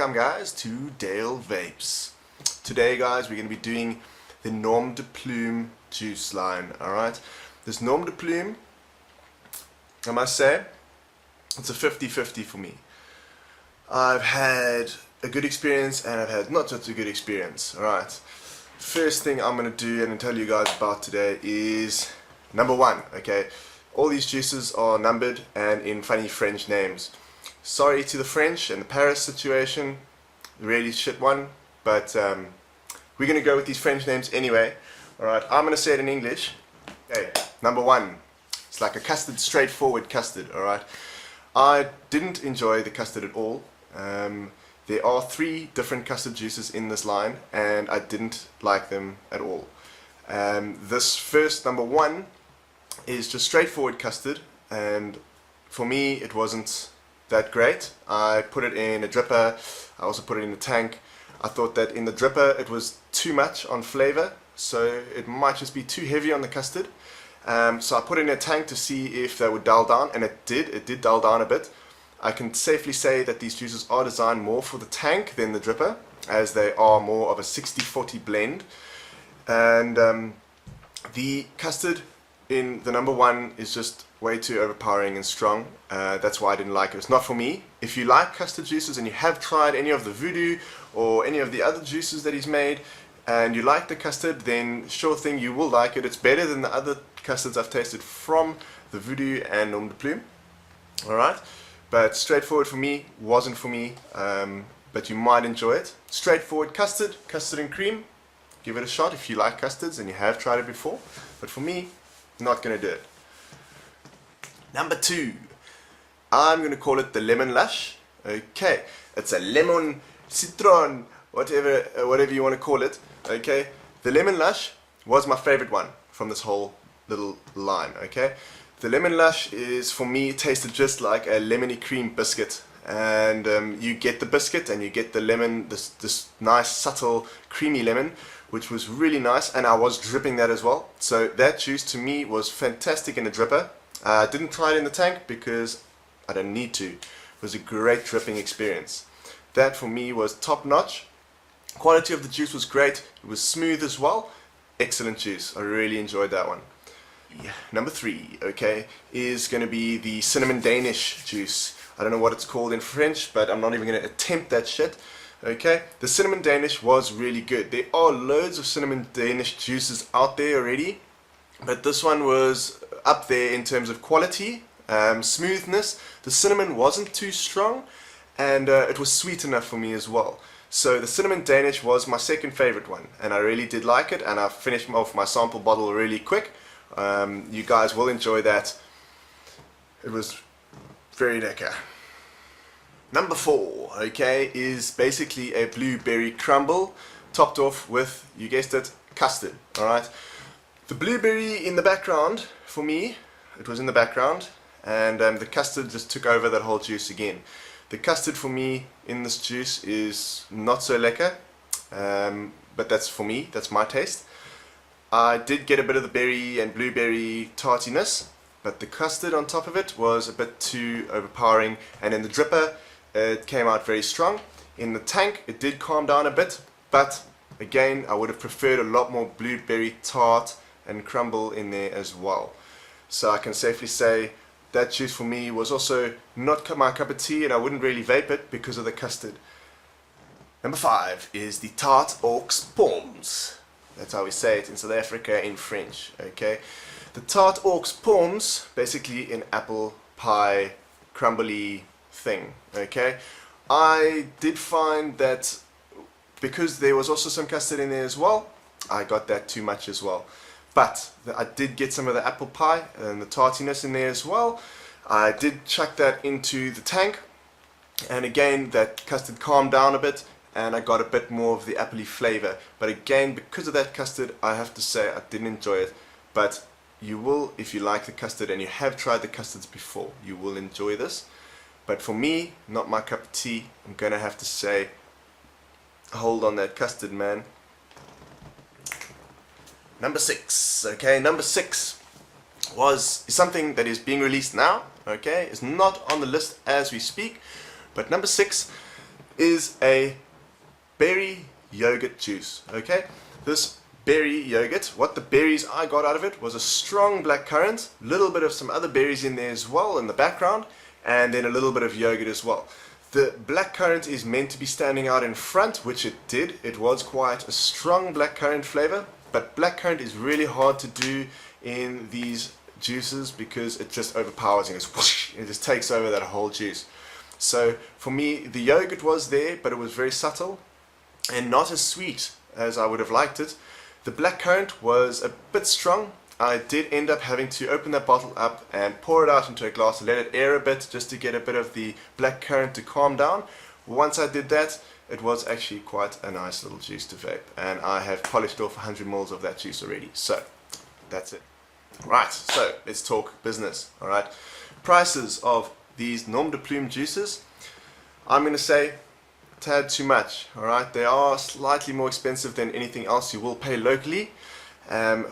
Welcome guys to Dale Vapes. Today guys we're going to be doing the Nom de Plume juice line. Alright, this Nom de Plume, I must say, it's a 50-50 for me. I've had a good experience and I've had not such a good experience. Alright, first thing I'm going to do and tell you guys about today is number one. Okay, all these juices are numbered and in funny French names. Sorry to the French and the Paris situation, really shit one, but we're going to go with these French names anyway. Alright, I'm going to say it in English. Okay, number one, it's like a custard, straightforward custard. Alright, I didn't enjoy the custard at all. There are 3 different custard juices in this line and I didn't like them at all. This first, number one, is just straightforward custard, and for me it wasn't that great. I put it in a dripper, I also put it in the tank. I thought that in the dripper it was too much on flavor, so it might just be too heavy on the custard. So I put it in a tank to see if they would dull down, and it did dull down a bit. I can safely say that these juices are designed more for the tank than the dripper, as they are more of a 60-40 blend. And the custard in the number one is just way too overpowering and strong. That's why I didn't like it. It's not for me. If you like custard juices and you have tried any of the Voodoo or any of the other juices that he's made and you like the custard, then sure thing, you will like it. It's better than the other custards I've tasted from the Voodoo and Nom de Plume. Alright, but straightforward for me, wasn't for me, but you might enjoy it. Straightforward custard and cream, give it a shot if you like custards and you have tried it before, but for me, not going to do it. Number 2, I'm going to call it the Lemon Lush. Okay, it's a lemon, citron, whatever you want to call it. Okay, the Lemon Lush was my favorite one from this whole little line. Okay, the Lemon Lush is, for me, it tasted just like a lemony cream biscuit, and you get the biscuit and you get the lemon, this nice subtle creamy lemon, which was really nice, and I was dripping that as well. So that juice to me was fantastic in a dripper. I didn't try it in the tank because I don't need to. It was a great dripping experience. That for me was top notch. Quality of the juice was great. It was smooth as well. Excellent juice. I really enjoyed that one. Yeah. Number 3, okay, is going to be the Cinnamon Danish juice. I don't know what it's called in French, but I'm not even going to attempt that shit. Okay, the Cinnamon Danish was really good. There are loads of Cinnamon Danish juices out there already, but this one was up there in terms of quality, smoothness. The cinnamon wasn't too strong, and it was sweet enough for me as well. So the Cinnamon Danish was my second favorite one, and I really did like it, and I finished off my sample bottle really quick. You guys will enjoy that. It was very lekker. Number 4, okay, is basically a blueberry crumble topped off with, you guessed it, custard. Alright, the blueberry in the background, for me, it was in the background, and the custard just took over that whole juice again. The custard for me in this juice is not so lekker, but that's for me, that's my taste. I did get a bit of the berry and blueberry tartiness, but the custard on top of it was a bit too overpowering, and in the dripper it came out very strong. In the tank it did calm down a bit, but again I would have preferred a lot more blueberry tart and crumble in there as well. So I can safely say that juice for me was also not my cup of tea, and I wouldn't really vape it because of the custard. Number 5 is the Tart aux Pommes. That's how we say it in South Africa in French. Okay, the Tart aux Pommes, basically an apple pie crumbly thing. Okay, I did find that because there was also some custard in there as well, I got that too much as well. But I did get some of the apple pie and the tartiness in there as well. I did chuck that into the tank, and again that custard calmed down a bit and I got a bit more of the appley flavor. But again, because of that custard, I have to say I didn't enjoy it. But you will, if you like the custard and you have tried the custards before, you will enjoy this. But for me, not my cup of tea. I'm gonna have to say, hold on that custard, man. Number 6, okay, number 6 is something that is being released now, okay, it's not on the list as we speak, but number 6 is a berry yogurt juice. Okay, this berry yogurt, what the berries I got out of it was a strong blackcurrant, a little bit of some other berries in there as well in the background, and then a little bit of yogurt as well. The blackcurrant is meant to be standing out in front, which it did. It was quite a strong blackcurrant flavor, but blackcurrant is really hard to do in these juices because it just overpowers and goes whoosh, it just takes over that whole juice. So for me, the yogurt was there, but it was very subtle and not as sweet as I would have liked it. The blackcurrant was a bit strong. I did end up having to open that bottle up and pour it out into a glass and let it air a bit just to get a bit of the blackcurrant to calm down. Once I did that, it was actually quite a nice little juice to vape, and I have polished off 100 ml of that juice already. So that's it. Right, so let's talk business. Alright, prices of these Nom de Plume juices, I'm going to say tad too much. Alright, they are slightly more expensive than anything else you will pay locally.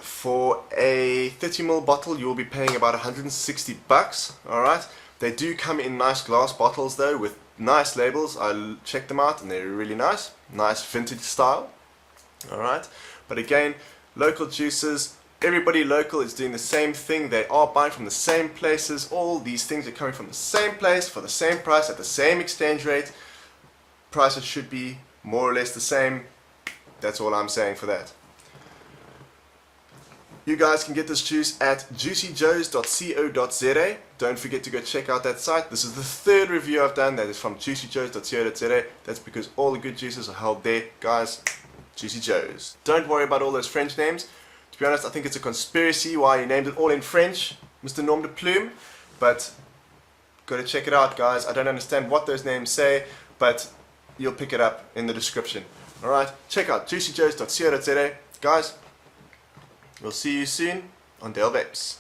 For a 30 ml bottle you will be paying about 160 bucks. Alright, they do come in nice glass bottles though with nice labels. I checked them out and they're really nice vintage style. Alright, but again, local juices, everybody local is doing the same thing. They are buying from the same places. All these things are coming from the same place for the same price at the same exchange rate. Prices should be more or less the same. That's all I'm saying for that. You guys can get this juice at juicyjoes.co.za. Don't forget to go check out that site. This is the third review I've done that is from juicyjoes.co.za. That's because all the good juices are held there, guys. Juicy Joes. Don't worry about all those French names. To be honest, I think it's a conspiracy why you named it all in French, Mr. Nom de Plume. But go to check it out, guys. I don't understand what those names say, but you'll pick it up in the description. Alright, check out juicyjoes.co.za. Guys, we'll see you soon on Vapes.